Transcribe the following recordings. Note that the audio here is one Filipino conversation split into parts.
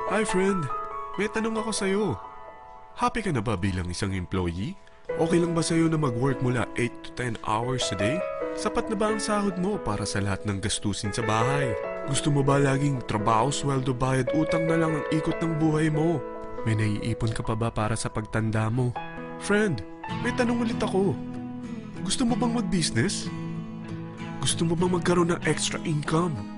Hi friend, may tanong ako sa'yo. Happy ka na ba bilang isang employee? Okay lang ba sa'yo na mag-work mula 8 to 10 hours a day? Sapat na ba ang sahod mo para sa lahat ng gastusin sa bahay? Gusto mo ba laging trabaho, sweldo, bayad, utang na lang ang ikot ng buhay mo? May naiipon ka pa ba para sa pagtanda mo? Friend, may tanong ulit ako. Gusto mo bang mag-business? Gusto mo bang magkaroon ng extra income?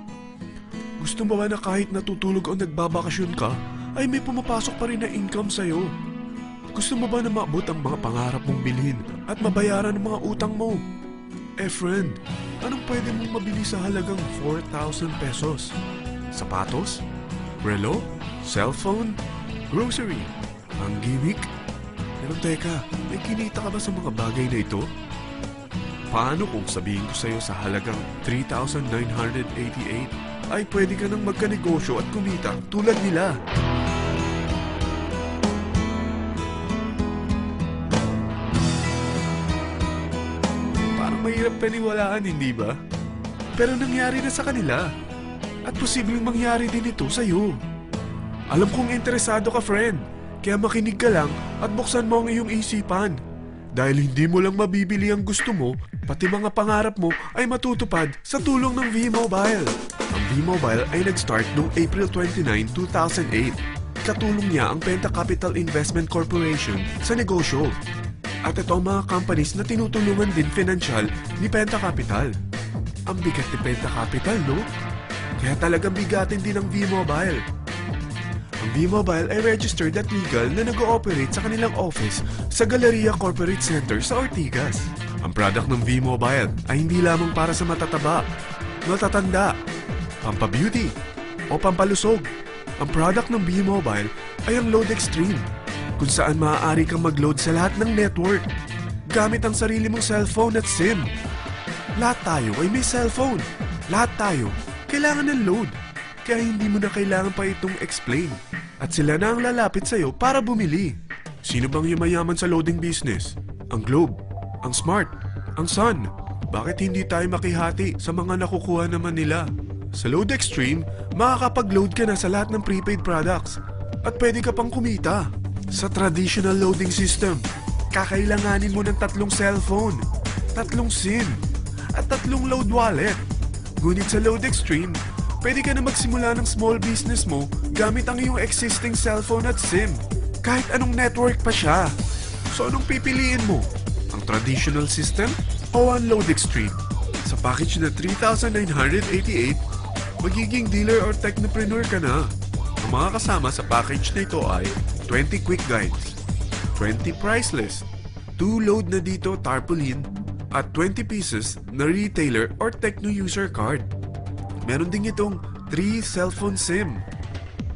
Gusto mo ba na kahit natutulog o nagbabakasyon ka, ay may pumapasok pa rin na income sa'yo? Gusto mo ba na maabot ang mga pangarap mong bilhin at mabayaran ang mga utang mo? Friend, anong pwede mong mabili sa halagang 4,000 pesos? Sapatos? Relo? Cellphone? Grocery? Ang gimmick? Pero teka, may kinita ka ba sa mga bagay na ito? Paano kung sabihin ko sa'yo sa halagang 3,988 ay pwede ka nang magkanegosyo at kumita tulad nila? Parang mahirap paniwalaan, hindi ba? Pero nangyari na sa kanila. At posibleng mangyari din ito sa'yo. Alam kong interesado ka, friend. Kaya makinig ka lang at buksan mo ang iyong isipan. Dahil hindi mo lang mabibili ang gusto mo, pati mga pangarap mo ay matutupad sa tulong ng V-Mobile. Ang V-Mobile ay nag-start noong April 29, 2008. Katulong niya ang Penta Capital Investment Corporation sa negosyo. At ito ang mga companies na tinutulungan din financial ni Penta Capital. Ang bigat ni Penta Capital, no? Kaya talagang bigatin din ang V-Mobile. Ang V-Mobile ay registered at legal na nag-ooperate sa kanilang office sa Galleria Corporate Center sa Ortigas. Ang product ng V-Mobile ay hindi lamang para sa matataba, matatanda, pampabeauty, o pampalusog. Ang product ng V-Mobile ay ang Load Extreme, kung saan maaari kang mag-load sa lahat ng network gamit ang sarili mong cellphone at SIM. Lahat tayo ay may cellphone. Lahat tayo kailangan ng load. Kaya hindi mo na kailangan pa itong explain. At sila na ang lalapit sa'yo para bumili. Sino bang yumayaman sa loading business? Ang Globe, ang Smart, ang Sun. Bakit hindi tayo makihati sa mga nakukuha naman nila? Sa Load Extreme, makakapag-load ka na sa lahat ng prepaid products. At pwede ka pang kumita. Sa traditional loading system, kakailanganin mo ng 3 cellphone, 3 SIM, at 3 load wallet. Ngunit sa Load Extreme, pwede ka na magsimula ng small business mo gamit ang iyong existing cellphone at SIM. Kahit anong network pa siya. So anong pipiliin mo? Ang traditional system o ang Load Extreme? Sa package na 3,988, magiging dealer or technopreneur ka na. Ang mga kasama sa package na ito ay 20 quick guides, 20 price list, 2 load na dito tarpaulin, at 20 pieces na retailer or techno user card. Meron din itong 3 cellphone SIM.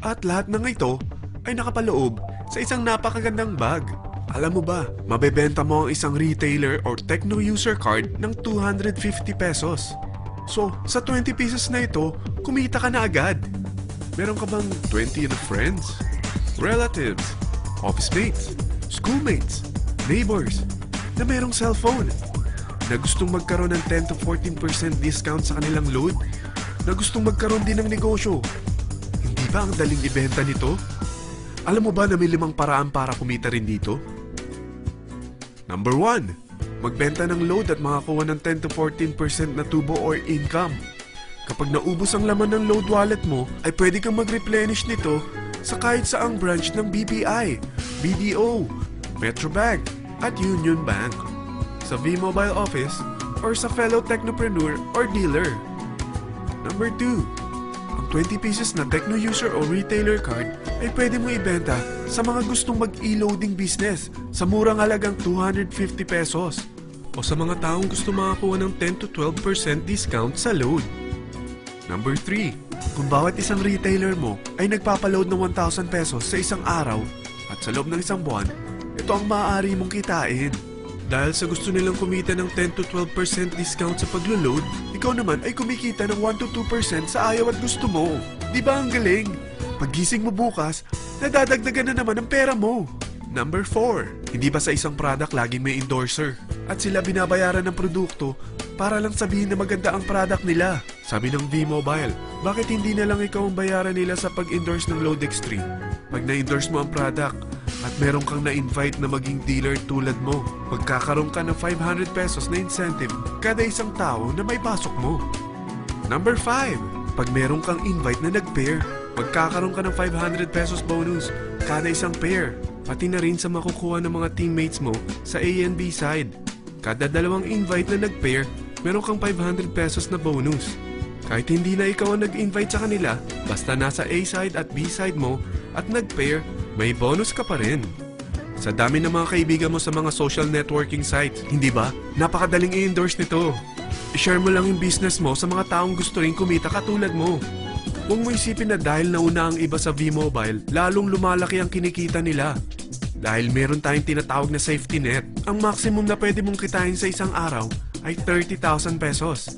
At lahat ng ito ay nakapaloob sa isang napakagandang bag. Alam mo ba, mabebenta mo ang isang retailer or techno user card ng 250 pesos. So, sa 20 pieces na ito, kumita ka na agad. Meron ka bang 20 na friends, relatives, office mates, schoolmates, neighbors na merong cellphone? Na gustong magkaroon ng 10 to 14% discount sa kanilang load? Na gustong magkaroon din ng negosyo? Hindi ba ang daling ibenta nito? Alam mo ba na may 5 paraan para kumita rin dito? Number 1. Magbenta ng load at makakuha ng 10 to 14% na tubo or income. Kapag naubos ang laman ng load wallet mo, ay pwede kang mag-replenish nito sa kahit saang branch ng BPI, BDO, Metrobank, at Union Bank, sa V-Mobile office, or sa fellow technopreneur or dealer. Number 2. Ang 20 pieces na techno user o retailer card ay pwede mo ibenta sa mga gustong mag-e-loading business sa murang halagang 250 pesos o sa mga taong gusto makakuha ng 10 to 12% discount sa load. Number 3. Kung bawat isang retailer mo ay nagpapaload ng 1,000 pesos sa isang araw at sa loob ng isang buwan, ito ang maaari mong kitain. Dahil sa gusto nilang kumita ng 10 to 12% discount sa paglo-load, ikaw naman ay kumikita ng 1 to 2% sa ayaw at gusto mo. Di ba ang galing? Paggising mo bukas, nadadagdagan na naman ang pera mo. Number 4. Hindi ba sa isang product laging may endorser? At sila binabayaran ng produkto para lang sabihin na maganda ang product nila. Sabi ng V-Mobile, bakit hindi na lang ikaw ang bayaran nila sa pag-endorse ng Load Extreme? Pag na-endorse mo ang product at meron kang na-invite na maging dealer tulad mo, magkakaroon ka ng 500 pesos na incentive kada isang tao na may pasok mo. Number 5. Pag meron kang invite na nag-pair, magkakaroon ka ng 500 pesos bonus kada isang pair. Pati na rin sa makukuha ng mga teammates mo sa A and B side. Kada dalawang invite na nag-pair, meron kang 500 pesos na bonus. Kahit hindi na ikaw ang nag-invite sa kanila, basta nasa A side at B side mo at nag-pair, may bonus ka pa rin. Sa dami ng mga kaibigan mo sa mga social networking sites, hindi ba? Napakadaling i-endorse nito. I-share mo lang yung business mo sa mga taong gusto rin kumita katulad mo. Huwag mo isipin na dahil nauna ang iba sa V-Mobile, lalong lumalaki ang kinikita nila. Dahil meron tayong tinatawag na safety net, ang maximum na pwede mong kitain sa isang araw ay 30,000 pesos.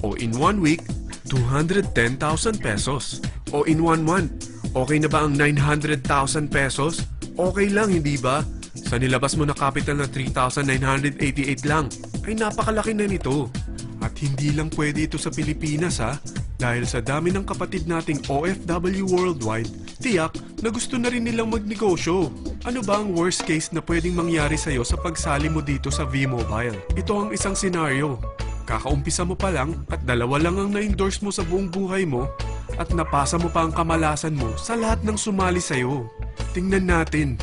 O in 1 week, 210,000 pesos. O in 1 month, okay na ba ang 900,000 pesos? Okay lang, hindi ba? Sa nilabas mo na capital na 3,988 lang, ay napakalaki na nito. At hindi lang pwede ito sa Pilipinas ha, dahil sa dami ng kapatid nating OFW worldwide, tiyak na gusto na rin nilang magnegosyo. Ano ba ang worst case na pwedeng mangyari sa'yo sa pagsali mo dito sa V-Mobile? Ito ang isang senaryo. Kakaumpisa mo pa lang at dalawa lang ang na-endorse mo sa buong buhay mo at napasa mo pa ang kamalasan mo sa lahat ng sumali sa'yo. Tingnan natin.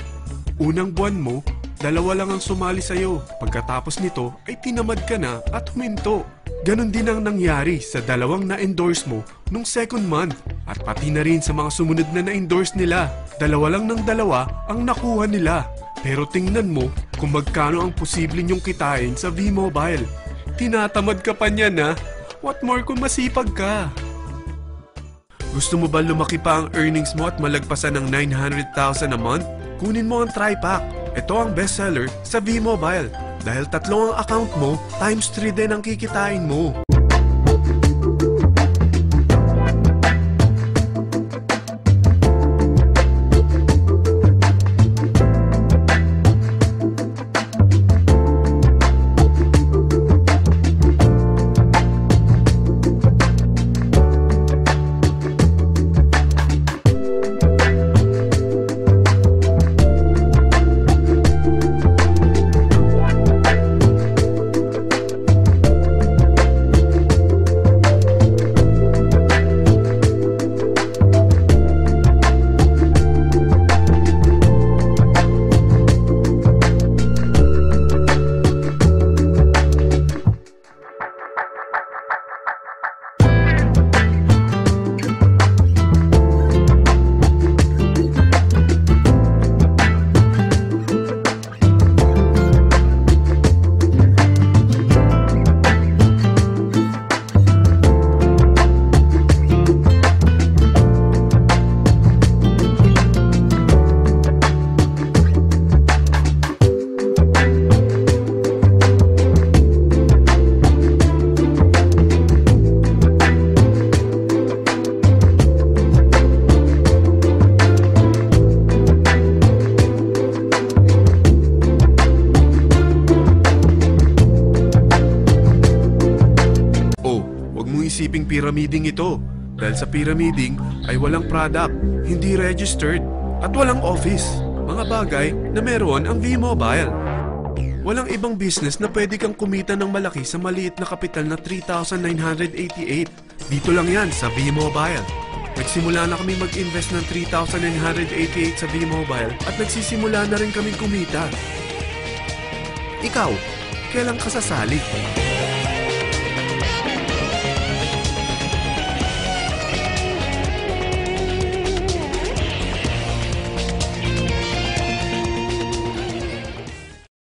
Unang buwan mo, dalawa lang ang sumali sa'yo. Pagkatapos nito ay tinamad ka na at huminto. Ganon din ang nangyari sa dalawang na-endorse mo nung second month at pati na rin sa mga sumunod na na-endorse nila. Dalawa lang ng dalawa ang nakuha nila. Pero tingnan mo kung magkano ang posible nyong kitain sa V-Mobile. Tinatamad ka pa niyan ha? What more kung masipag ka? Gusto mo ba lumaki pa ang earnings mo at malagpasan ng 900,000 a month? Kunin mo ang TriPack. Ito ang bestseller sa V-Mobile. Dahil 3 ang account mo, times 3 din ang kikitain mo. Isiping pyramiding ito dahil sa pyramiding ay walang product, hindi registered at walang office. Mga bagay na meron ang V-Mobile. Walang ibang business na pwede kang kumita ng malaki sa maliit na kapital na 3,988. Dito lang yan sa V-Mobile. Nagsimula na kami mag-invest ng 3,988 sa V-Mobile at nagsisimula na rin kami kumita. Ikaw, kailan ka sasali?